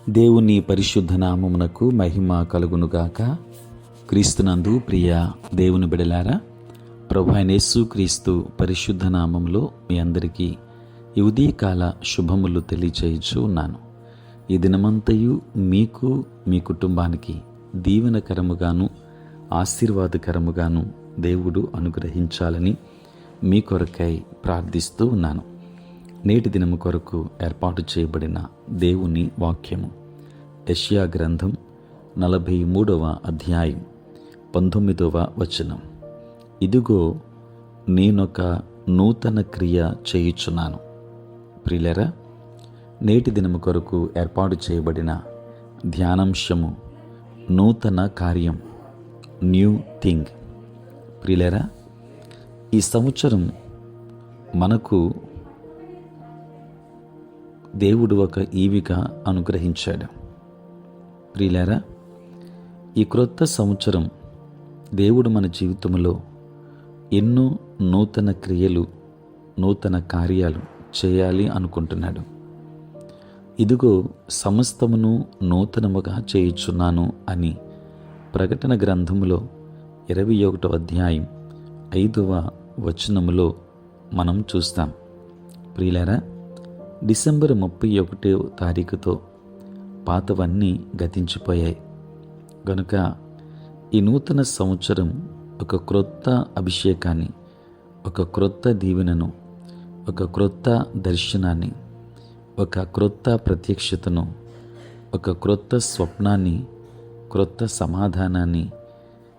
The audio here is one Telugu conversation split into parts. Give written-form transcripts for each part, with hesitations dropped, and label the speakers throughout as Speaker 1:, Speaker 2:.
Speaker 1: దేవుని పరిశుద్ధ నామమునకు మహిమ కలుగునుగాక. క్రీస్తునందు ప్రియ దేవుని బిడలారా, ప్రభువైన యేసు క్రీస్తు పరిశుద్ధ నామములో మీ అందరికీ ఈ ఉదయకాల శుభములు తెలియచేయచ్చు ఉన్నాను. ఈ దినమంతయు మీకు మీ కుటుంబానికి దీవెనకరముగాను ఆశీర్వాదకరముగాను దేవుడు అనుగ్రహించాలని మీ కొరకై ప్రార్థిస్తూ ఉన్నాను. నేటి దినము కొరకు ఏర్పాటు చేయబడిన దేవుని వాక్యము యెషయా గ్రంథం 43వ అధ్యాయం 19వ వచనం. ఇదిగో నేనొక నూతన క్రియ చేయుచున్నాను. ప్రియులారా, నేటి దినము కొరకు ఏర్పాటు చేయబడిన ధ్యానాంశము నూతన కార్యం, న్యూ థింగ్. ప్రియులారా, ఈ సంవత్సరం మనకు దేవుడు ఒక ఈవిక అనుగ్రహించాడు. ప్రియులారా, ఈ క్రొత్త సంవత్సరం దేవుడు మన జీవితంలో ఎన్నో నూతన క్రియలు, నూతన కార్యాలు చేయాలి అనుకుంటున్నాడు. ఇదిగో సమస్తమును నూతనముగా చేయుచున్నాను అని ప్రకటన గ్రంథములో 21వ అధ్యాయం 5వ వచనములో మనం చూస్తాం. ప్రియులారా, డిసెంబర్ 31వ తారీఖుతో పాతవన్నీ గతించిపోయాయి గనుక ఈ నూతన సంవత్సరం ఒక క్రొత్త అభిషేకాన్ని, ఒక క్రొత్త దీవెనను, ఒక క్రొత్త దర్శనాన్ని, ఒక క్రొత్త ప్రత్యక్షతను, ఒక క్రొత్త స్వప్నాన్ని, క్రొత్త సమాధానాన్ని,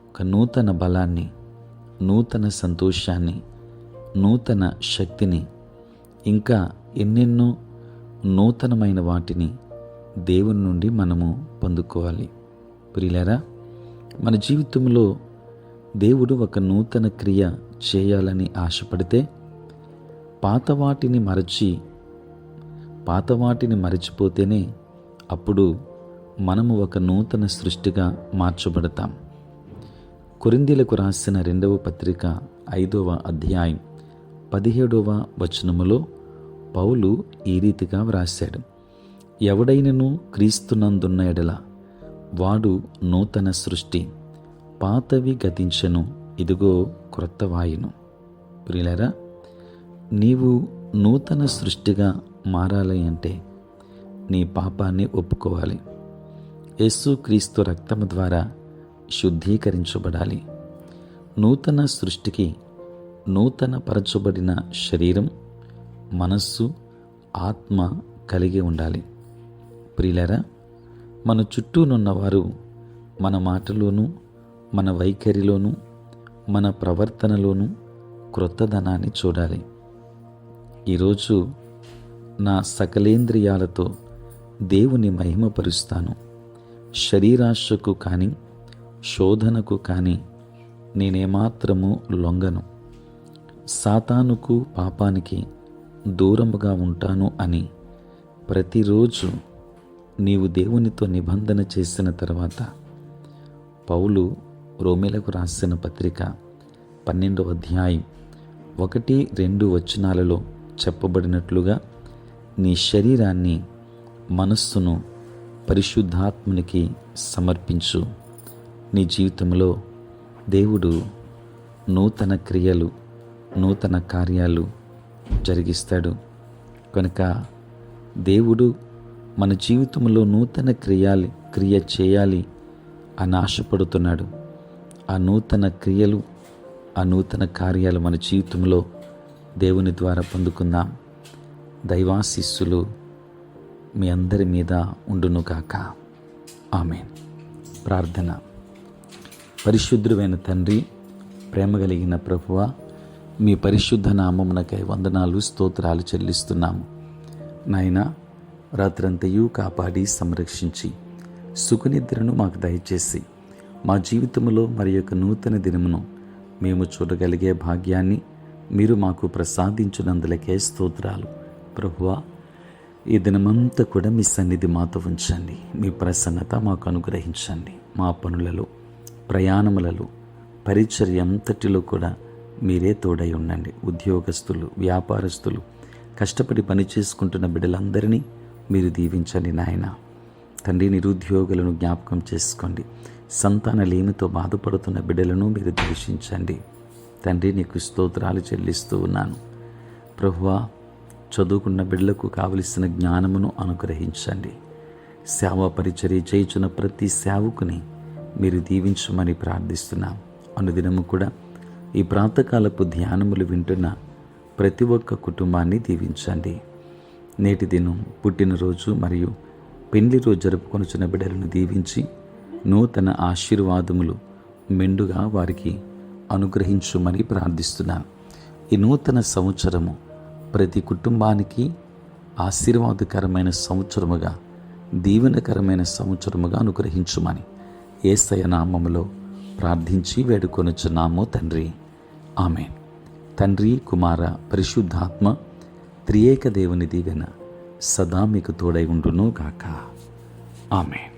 Speaker 1: ఒక నూతన బలాన్ని, నూతన సంతోషాన్ని, నూతన శక్తిని, ఇంకా ఎన్నెన్నో నూతనమైన వాటిని దేవుని నుండి మనము పొందుకోవాలి. ప్రియులారా, మన జీవితంలో దేవుడు ఒక నూతన క్రియ చేయాలని ఆశపడితే పాత వాటిని మరచిపోతేనే అప్పుడు మనము ఒక నూతన సృష్టిగా మార్చబడతాం. కొరింథీయులకు రాసిన 2వ పత్రిక 5వ అధ్యాయం 17వ వచనములో పౌలు ఈ రీతిగా వ్రాశాడు: ఎవడైనను క్రీస్తునందున్న ఎడల వాడు నూతన సృష్టి, పాతవి గతించెను, ఇదిగో క్రొత్తవాయును. ప్రియులారా, నీవు నూతన సృష్టిగా మారాలి అంటే నీ పాపాన్ని ఒప్పుకోవాలి. యేసు క్రీస్తు రక్తము ద్వారా శుద్ధీకరించబడాలి. నూతన సృష్టికి నూతన పరచబడిన శరీరం, మనస్సు, ఆత్మ కలిగి ఉండాలి. ప్రియులారా, మన చుట్టూనున్నవారు మన మాటలోనూ, మన వైఖరిలోనూ, మన ప్రవర్తనలోనూ క్రొత్తదనాన్ని చూడాలి. ఈరోజు నా సకలేంద్రియాలతో దేవుని మహిమపరుస్తాను, శరీరాశకు కానీ శోధనకు కానీ నేనేమాత్రము లొంగను, సాతానుకు పాపానికి దూరముగా ఉంటాను అని ప్రతిరోజు నీవు దేవునితో నిబంధన చేసిన తర్వాత పౌలు రోమీలకు రాసిన పత్రిక 12వ అధ్యాయం 1-2 వచనాలలో చెప్పబడినట్లుగా నీ శరీరాన్ని, మనస్సును పరిశుద్ధాత్మునికి సమర్పించు. నీ జీవితంలో దేవుడు నూతన క్రియలు, నూతన కార్యాలు జరిగిస్తాడు. కనుక దేవుడు మన జీవితంలో నూతన క్రియ చేయాలి అని ఆశపడుతున్నాడు. ఆ నూతన క్రియలు, ఆ నూతన కార్యాలు మన జీవితంలో దేవుని ద్వారా పొందుకుందాం. దైవాశీస్సులు మీ అందరి మీద ఉండునుగాక. ఆమేన్. ప్రార్థన. పరిశుద్ధుడైన తండ్రి, ప్రేమ కలిగిన ప్రభువా, మీ పరిశుద్ధ నామమునకై వందనాలు, స్తోత్రాలు చెల్లిస్తున్నాము. నాయనా, రాత్రంతయు కాపాడి సంరక్షించి సుఖనిద్రను మాకు దయచేసి మా జీవితంలో మరి యొక్క నూతన దినమును మేము చూడగలిగే భాగ్యాన్ని మీరు మాకు ప్రసాదించినందులకే స్తోత్రాలు. ప్రభువా, ఈ దినమంతా కూడా మీ సన్నిధి మాతో ఉంచండి. మీ ప్రసన్నత మాకు అనుగ్రహించండి. మా పనులలో, ప్రయాణములలో, పరిచర్య అంతటిలో కూడా మీరే తోడై ఉండండి. ఉద్యోగస్తులు, వ్యాపారస్తులు, కష్టపడి పని చేసుకుంటున్న బిడ్డలందరినీ మీరు దీవించండి నాయన. తండ్రి, నిరుద్యోగులను జ్ఞాపకం చేసుకోండి. సంతానలేమితో బాధపడుతున్న బిడ్డలను మీరు దర్శించండి. తండ్రి, నీకు స్తోత్రాలు చెల్లిస్తూ ఉన్నాను. ప్రభువా, చదువుకున్న బిడ్డలకు కావలసిన జ్ఞానమును అనుగ్రహించండి. సేవా పరిచర్య చేయుచున్న ప్రతి సేవకుని మీరు దీవించమని ప్రార్థిస్తున్నాం. అనుదినము కూడా ఈ ప్రాతకాలపు ధ్యానములు వింటున్న ప్రతి ఒక్క కుటుంబాన్ని దీవించండి. నేటి దినం పుట్టినరోజు మరియు పెళ్లి రోజు జరుపుకొనుచున్న బిడ్డలను దీవించి నూతన ఆశీర్వాదములు మెండుగా వారికి అనుగ్రహించుమని ప్రార్థిస్తున్నాను. ఈ నూతన సంవత్సరము ప్రతి కుటుంబానికి ఆశీర్వాదకరమైన సంవత్సరముగా, దీవెనకరమైన సంవత్సరముగా అనుగ్రహించుమని యేసయ్య నామములో ప్రార్థించి వేడుకొనుచున్నాము తండ్రి. ఆమేన్. తండ్రి, కుమార, పరిశుద్ధాత్మ త్రియేక దేవుని దీవెన సదా మీకు తోడై ఉండును గాక. ఆమేన్.